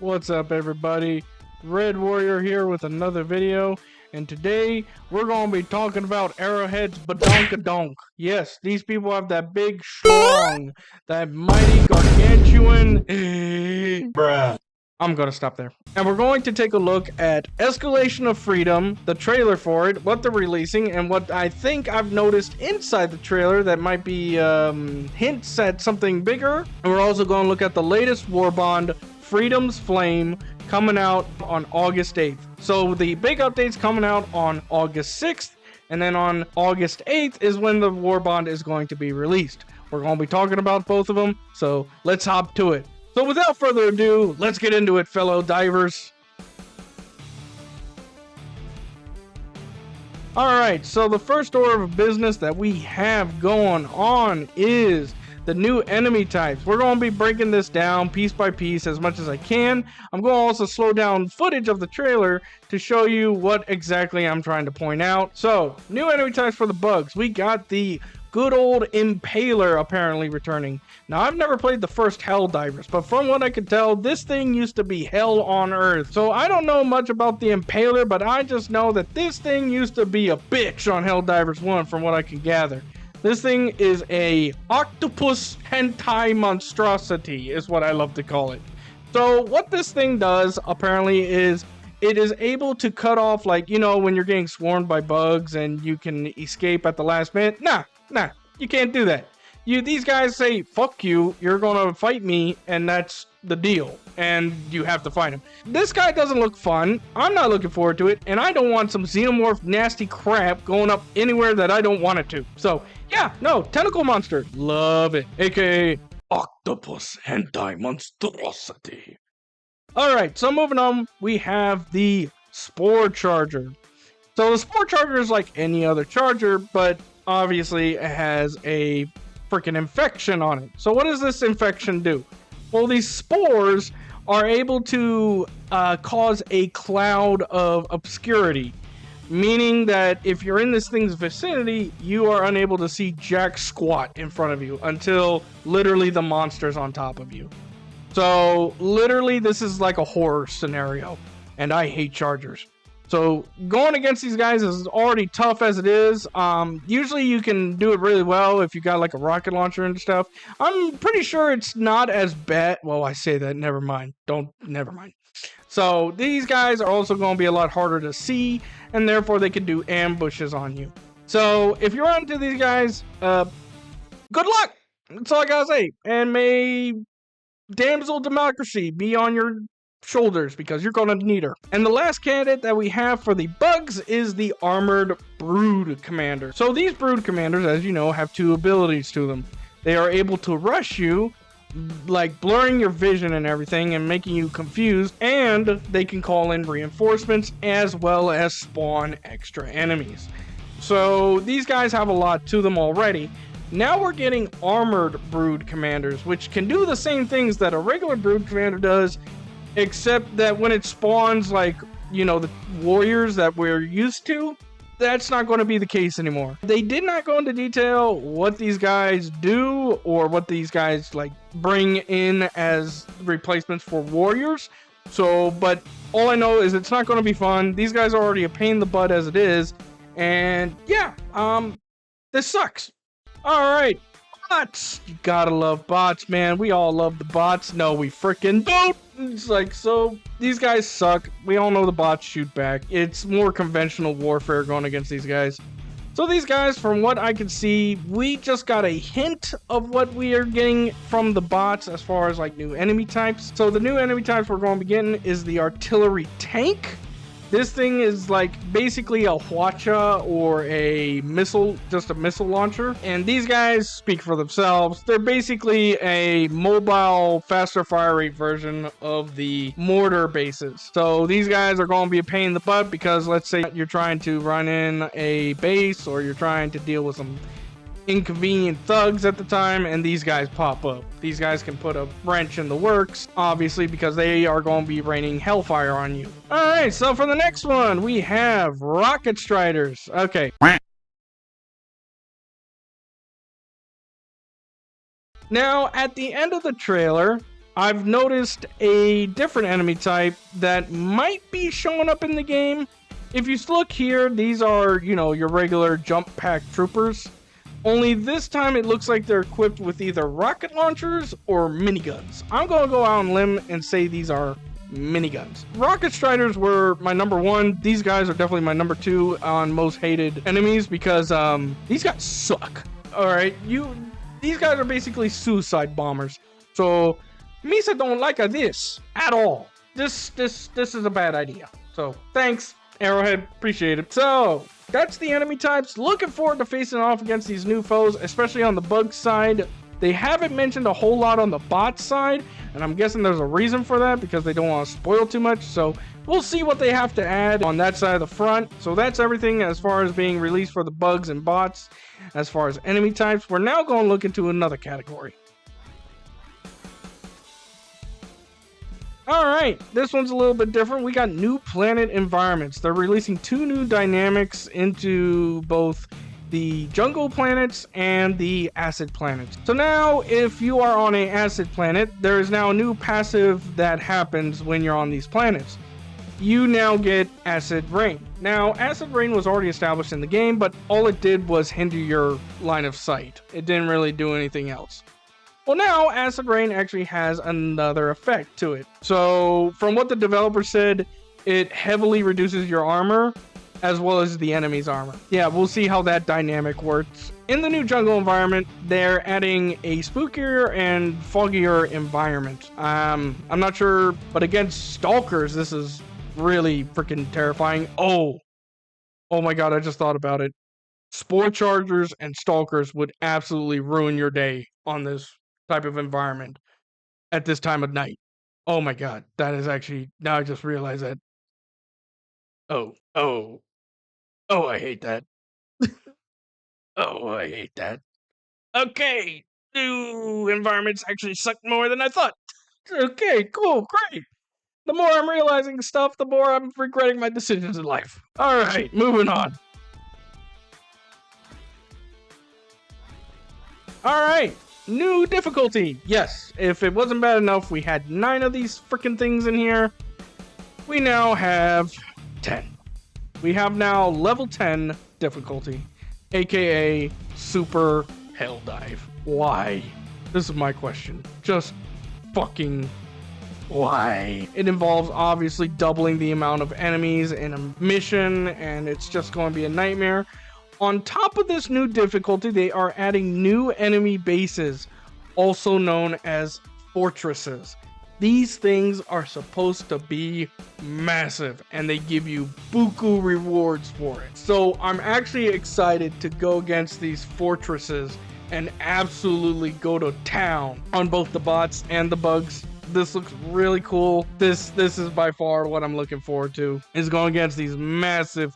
What's up, everybody? Red Warrior here with another video, and today we're going to be talking about Arrowhead's badonkadonk. Yes, these people have that big schlong, that mighty gargantuan. Bruh. I'm going to stop there. And we're going to take a look at Escalation of Freedom, the trailer for it, what they're releasing, and what I think I've noticed inside the trailer that might be hints at something bigger. And we're also going to look at the latest Warbond, Freedom's Flame, coming out on August 8th. So the big update's coming out on August 6th, and then on August 8th is when the Warbond is going to be released. We're going to be talking about both of them, so let's hop to it. So without further ado, let's get into it, fellow divers. Alright, so the first order of business that we have going on is the new enemy types. We're going to be breaking this down piece by piece as much as I can. I'm going to also slow down footage of the trailer to show you what exactly I'm trying to point out. So, new enemy types for the bugs. We got the good old Impaler apparently returning. Now, I've never played the first Helldivers, but from what I could tell, this thing used to be hell on earth. So I don't know much about the Impaler, but I just know that this thing used to be a bitch on Helldivers 1 from what I can gather. This thing is a octopus hentai monstrosity, is what I love to call it. So what this thing does, apparently, is it is able to cut off, like, you know, when you're getting swarmed by bugs and you can escape at the last minute. Nah, you can't do that. These guys say, fuck you, you're gonna fight me, and that's the deal. And you have to fight him. This guy doesn't look fun. I'm not looking forward to it, and I don't want some xenomorph nasty crap going up anywhere that I don't want it to. So, yeah, no, tentacle monster. Love it. AKA octopus hentai monstrosity. Alright, so moving on, we have the Spore Charger. So the Spore Charger is like any other charger, but obviously it has a freaking infection on it. So what does this infection do? Well, these spores are able to cause a cloud of obscurity, meaning that if you're in this thing's vicinity, you are unable to see jack squat in front of you until literally the monster's on top of you. So literally this is like a horror scenario, and I hate chargers. So going against these guys is already tough as it is. Usually you can do it really well if you got like a rocket launcher and stuff. I'm pretty sure it's not as bad. Well, I say that, never mind. Never mind. So these guys are also going to be a lot harder to see, and therefore they can do ambushes on you. So if you run into these guys, good luck. That's all I gotta say. And may damsel democracy be on your shoulders, because you're gonna need her. And the last candidate that we have for the bugs is the Armored Brood Commander. So these Brood Commanders, as you know, have two abilities to them. They are able to rush you, like blurring your vision and everything and making you confused, and they can call in reinforcements as well as spawn extra enemies. So these guys have a lot to them already. Now we're getting Armored Brood Commanders, which can do the same things that a regular Brood Commander does, except that when it spawns, like, you know, the warriors that we're used to, that's not going to be the case anymore. They did not go into detail what these guys do or what these guys, like, bring in as replacements for warriors. So, but all I know is it's not going to be fun. These guys are already a pain in the butt as it is. And yeah, this sucks. Alright, bots. You gotta love bots, man. We all love the bots. No, we freaking don't. It's like, so these guys suck. We all know the bots shoot back. It's more conventional warfare going against these guys. So these guys, from what I can see, we just got a hint of what we are getting from the bots as far as like new enemy types. So the new enemy types we're going to be getting is the artillery tank. This thing is like basically a Hwacha or a missile, just a missile launcher. And these guys speak for themselves. They're basically a mobile, faster fire rate version of the mortar bases. So these guys are going to be a pain in the butt because let's say you're trying to run in a base or you're trying to deal with some inconvenient thugs at the time, and these guys pop up. These guys can put a wrench in the works, obviously, because they are going to be raining hellfire on you. Alright, so for the next one, we have Rocket Striders. Okay. Now, at the end of the trailer, I've noticed a different enemy type that might be showing up in the game. If you look here, these are, your regular jump pack troopers. Only this time it looks like they're equipped with either rocket launchers or miniguns. I'm going to go out on a limb and say these are miniguns. Rocket Striders were my number 1. These guys are definitely my number 2 on most hated enemies because these guys suck. Alright, these guys are basically suicide bombers. So Misa don't like this at all. This is a bad idea. So thanks, Arrowhead, appreciate it. So that's the enemy types. Looking forward to facing off against these new foes, especially on the bug side. They haven't mentioned a whole lot on the bot side, and I'm guessing there's a reason for that because they don't want to spoil too much. So we'll see what they have to add on that side of the front. So that's everything as far as being released for the bugs and bots. As far as enemy types, we're now going to look into another category. Alright, this one's a little bit different. We got new planet environments. They're releasing 2 new dynamics into both the jungle planets and the acid planets. So now, if you are on an acid planet, there is now a new passive that happens when you're on these planets. You now get acid rain. Now, acid rain was already established in the game, but all it did was hinder your line of sight. It didn't really do anything else. Well, now acid rain actually has another effect to it. So from what the developer said, it heavily reduces your armor as well as the enemy's armor. Yeah, we'll see how that dynamic works. In the new jungle environment, they're adding a spookier and foggier environment. I'm not sure, but against stalkers, this is really freaking terrifying. Oh my god, I just thought about it. Spore chargers and stalkers would absolutely ruin your day on this type of environment at this time of night. Oh my god, that is actually, now I just realized that. Oh, I hate that. I hate that. Okay, new environments actually suck more than I thought. Okay, cool, great. The more I'm realizing stuff, the more I'm regretting my decisions in life. Alright, moving on. Alright, new difficulty. Yes, if it wasn't bad enough, we had 9 of these freaking things in here. We now have 10. We have now level 10 difficulty, aka Super Helldive. Why? This is my question. Just fucking why? It involves obviously doubling the amount of enemies in a mission, and it's just going to be a nightmare. On top of this new difficulty, they are adding new enemy bases, also known as fortresses. These things are supposed to be massive, and they give you buku rewards for it. So I'm actually excited to go against these fortresses and absolutely go to town on both the bots and the bugs. This looks really cool. This is by far what I'm looking forward to, is going against these massive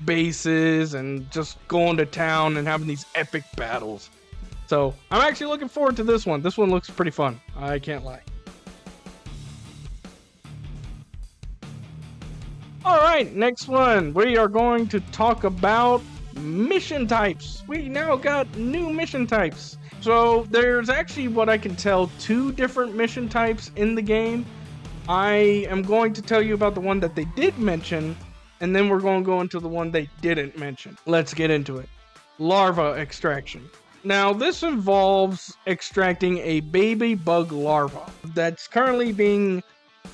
bases and just going to town and having these epic battles. So I'm actually looking forward to this one. This one looks pretty fun, I can't lie. Alright, next one. We are going to talk about mission types. We now got new mission types. So there's actually, what I can tell, 2 different mission types in the game. I am going to tell you about the one that they did mention, and then we're going to go into the one they didn't mention. Let's get into it. Larva extraction. Now, this involves extracting a baby bug larva that's currently being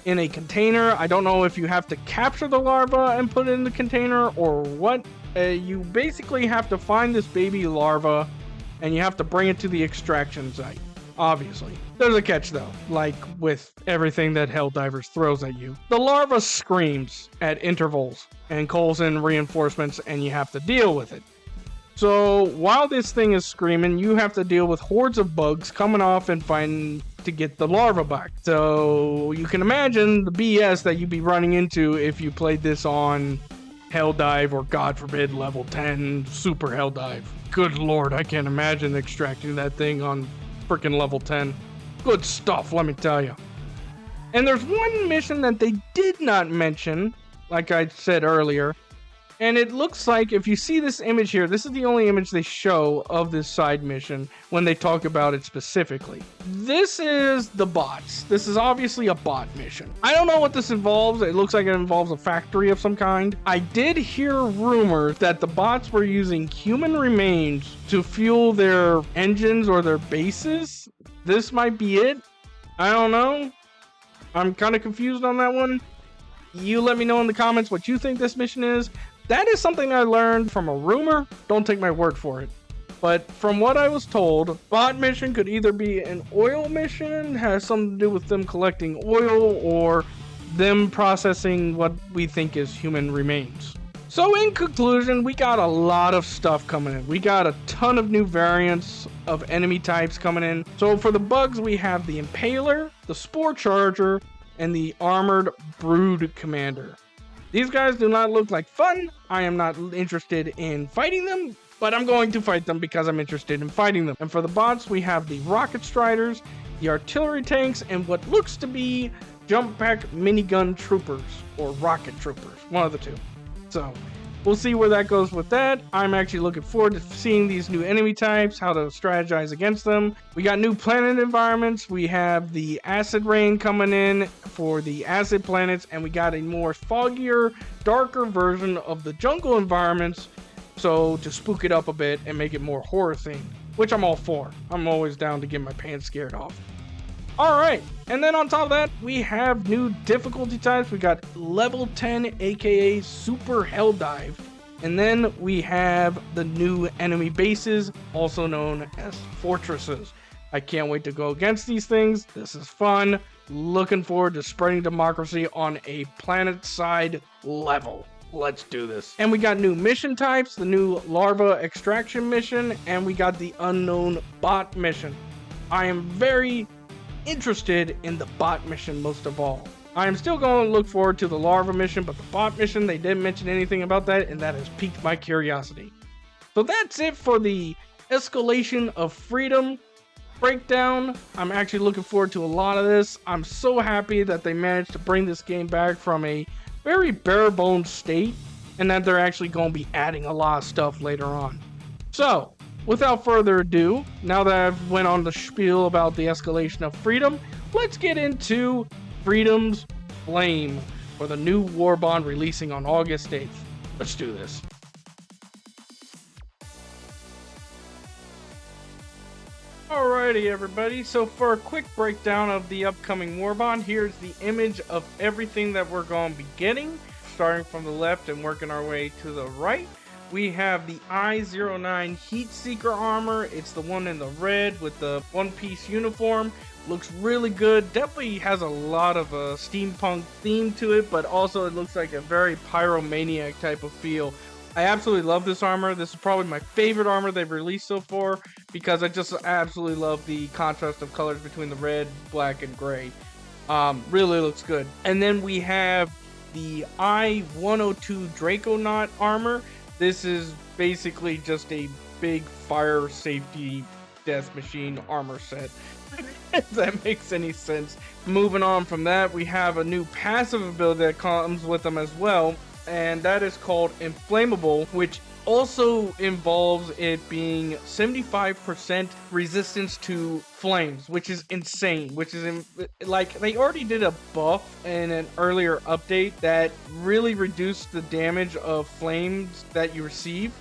in a container. I don't know if you have to capture the larva and put it in the container or what. You basically have to find this baby larva and you have to bring it to the extraction site. Obviously. There's a catch though, like with everything that Helldivers throws at you. The larva screams at intervals and calls in reinforcements, and you have to deal with it. So while this thing is screaming, you have to deal with hordes of bugs coming off and fighting to get the larva back. So you can imagine the BS that you'd be running into if you played this on Helldive or, God forbid, level 10 Super Helldive. Good lord, I can't imagine extracting that thing on freaking level 10. Good stuff, let me tell you. And there's one mission that they did not mention, like I said earlier, And it looks like, if you see this image here, this is the only image they show of this side mission when they talk about it specifically. This is the bots. This is obviously a bot mission. I don't know what this involves. It looks like it involves a factory of some kind. I did hear rumors that the bots were using human remains to fuel their engines or their bases. This might be it. I don't know. I'm kind of confused on that one. You let me know in the comments what you think this mission is. That is something I learned from a rumor. Don't take my word for it. But from what I was told, bot mission could either be an oil mission, has something to do with them collecting oil, or them processing what we think is human remains. So in conclusion, we got a lot of stuff coming in. We got a ton of new variants of enemy types coming in. So for the bugs, we have the Impaler, the Spore Charger, and the Armored Brood Commander. These guys do not look like fun. I am not interested in fighting them, but I'm going to fight them because I'm interested in fighting them. And for the bots, we have the Rocket Striders, the Artillery Tanks, and what looks to be Jump Pack Minigun Troopers, or Rocket Troopers, one of the two. So we'll see where that goes with that. I'm actually looking forward to seeing these new enemy types, how to strategize against them. We got new planet environments. We have the acid rain coming in for the acid planets, and we got a more foggier, darker version of the jungle environments, so to spook it up a bit and make it more horror themed, which I'm all for. I'm always down to get my pants scared off. Alright, and then on top of that, we have new difficulty types. We got level 10, aka Super Helldive. And then we have the new enemy bases, also known as fortresses. I can't wait to go against these things. This is fun. Looking forward to spreading democracy on a planet-side level. Let's do this. And we got new mission types, the new larva extraction mission, and we got the unknown bot mission. I am very interested in the bot mission most of all. I am still going to look forward to the larva mission, but the bot mission, they didn't mention anything about that, and that has piqued my curiosity. So that's it for the Escalation of Freedom breakdown. I'm actually looking forward to a lot of this. I'm so happy that they managed to bring this game back from a very bare bones state, and that they're actually going to be adding a lot of stuff later on. So without further ado, now that I've went on the spiel about the Escalation of Freedom, let's get into Freedom's Flame for the new Warbond releasing on August 8th. Let's do this. Alrighty everybody, so for a quick breakdown of the upcoming Warbond, here's the image of everything that we're going to be getting, starting from the left and working our way to the right. We have the I-09 Heat Seeker armor. It's the one in the red with the one-piece uniform. Looks really good. Definitely has a lot of a steampunk theme to it, but also it looks like a very pyromaniac type of feel. I absolutely love this armor. This is probably my favorite armor they've released so far because I just absolutely love the contrast of colors between the red, black, and gray. Really looks good. And then we have the I-102 Draconaut armor. This is basically just a big fire safety death machine armor set, if that makes any sense. Moving on from that, we have a new passive ability that comes with them as well, and that is called Inflammable, which also involves it being 75% resistance to flames, which is insane. Which is like, they already did a buff in an earlier update that really reduced the damage of flames that you receive,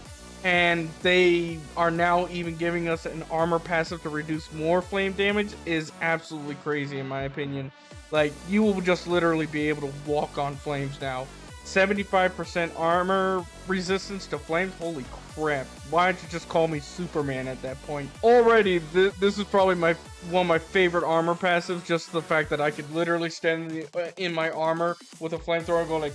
and they are now even giving us an armor passive to reduce more flame damage. Is absolutely crazy in my opinion. Like, you will just literally be able to walk on flames now. 75% armor resistance to flames. Holy crap. Why don't you just call me Superman at that point? Already, this is probably one of my favorite armor passives. Just the fact that I could literally stand in my armor with a flamethrower and go like,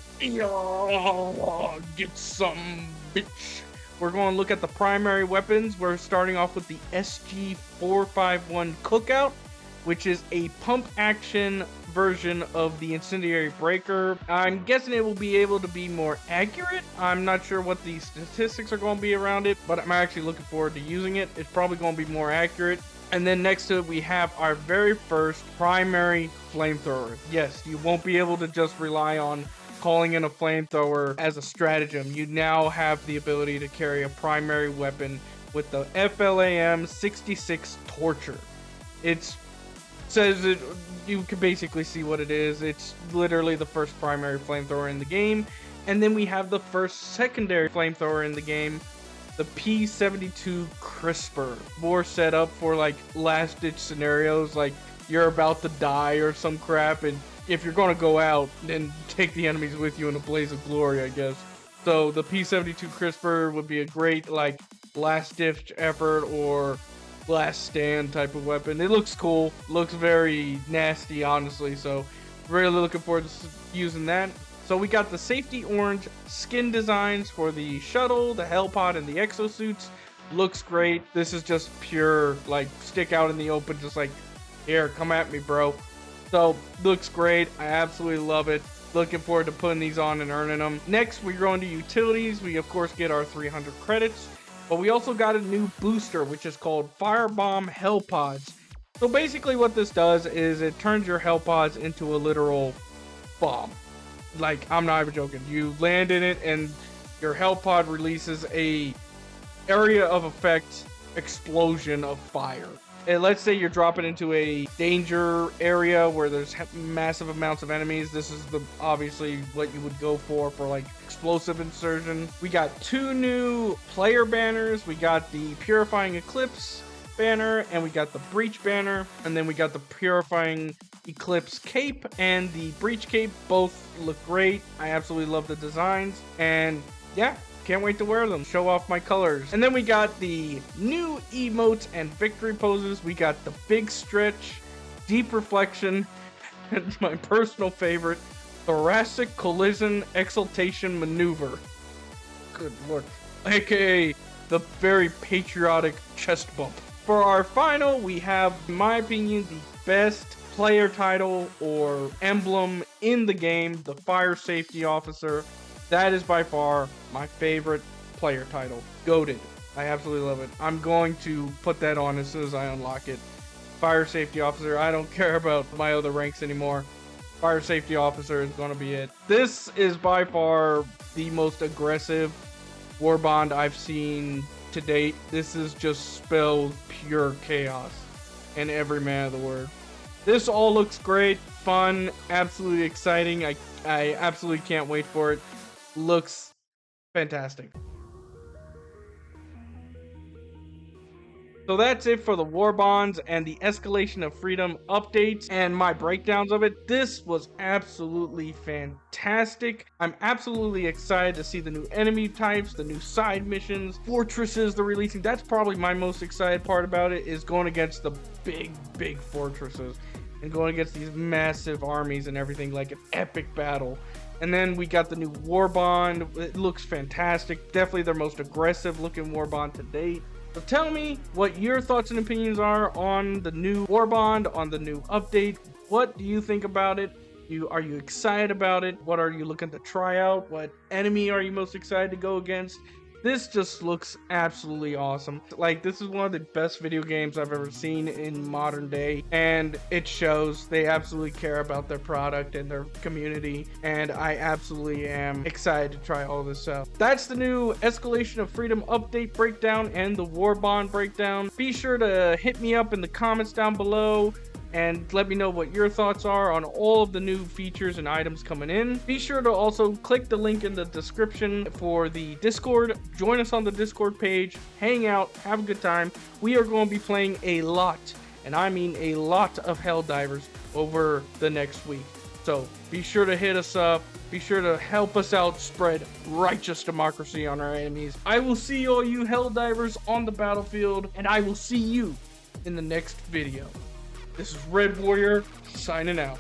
get some, bitch. We're going to look at the primary weapons. We're starting off with the SG-451 Cookout, which is a pump action version of the Incendiary Breaker. I'm guessing it will be able to be more accurate. I'm not sure what the statistics are going to be around it, but I'm actually looking forward to using it. It's probably going to be more accurate. And then next to it, we have our very first primary flamethrower. Yes, you won't be able to just rely on calling in a flamethrower as a stratagem, you now have the ability to carry a primary weapon with the FLAM 66 Torture. It says it, you can basically see what it is. It's literally the first primary flamethrower in the game. And then we have the first secondary flamethrower in the game, the P72 Crisper. More set up for like last ditch scenarios, like you're about to die or some crap, and if you're gonna go out, then take the enemies with you in a blaze of glory, I guess. So the P72 Crisper would be a great like last ditch effort or last stand type of weapon. It looks cool, looks very nasty, honestly, so really looking forward to using that. So we got the safety orange skin designs for the shuttle, the Hellpod, and the exosuits. Looks great. This is just pure like stick out in the open, just like, here, come at me, bro. So looks great. I absolutely love it. Looking forward to putting these on and earning them. Next, we go into utilities. We of course get our 300 credits, but we also got a new booster, which is called Firebomb Hellpods. So basically what this does is it turns your Hellpods into a literal bomb. Like, I'm not even joking. You land in it and your Hellpod releases a area of effect explosion of fire. And let's say you're dropping into a danger area where there's massive amounts of enemies. This is obviously what you would go for like explosive insertion. We got 2 new player banners. We got the Purifying Eclipse banner and we got the Breach banner, and then we got the Purifying Eclipse cape and the Breach cape. Both look great. I absolutely love the designs, and yeah, can't wait to wear them, show off my colors. And then we got the new emotes and victory poses. We got the big stretch, deep reflection, and my personal favorite, thoracic collision exaltation maneuver. Good lord. AKA the very patriotic chest bump. For our final, we have, in my opinion, the best player title or emblem in the game, the Fire Safety Officer. That is by far my favorite player title. Goated. I absolutely love it. I'm going to put that on as soon as I unlock it. Fire Safety Officer. I don't care about my other ranks anymore. Fire Safety Officer is going to be it. This is by far the most aggressive Warbond I've seen to date. This is just spells pure chaos in every man of the word. This all looks great, fun, absolutely exciting. I absolutely can't wait for it. Looks fantastic. So that's it for the Warbonds and the Escalation of Freedom updates and my breakdowns of it. This was absolutely fantastic. I'm absolutely excited to see the new enemy types, the new side missions, fortresses they're releasing. That's probably my most excited part about it, is going against the big fortresses and going against these massive armies and everything, like an epic battle. And then we got the new Warbond. It looks fantastic. Definitely their most aggressive looking Warbond to date. So tell me what your thoughts and opinions are on the new Warbond, on the new update. What do you think about it? Are you excited about it? What are you looking to try out? What enemy are you most excited to go against? This just looks absolutely awesome. Like, this is one of the best video games I've ever seen in modern day, and it shows. They absolutely care about their product and their community, and I absolutely am excited to try all this out. That's the new Escalation of Freedom update breakdown and the Warbond breakdown. Be sure to hit me up in the comments down below and let me know what your thoughts are on all of the new features and items coming in. Be sure to also click the link in the description for the Discord. Join us on the Discord page, hang out, have a good time. We are going to be playing a lot, and I mean a lot, of Helldivers over the next week. So be sure to hit us up. Be sure to help us out spread righteous democracy on our enemies. I will see all you Helldivers on the battlefield, and I will see you in the next video. This is Red Warrior, signing out.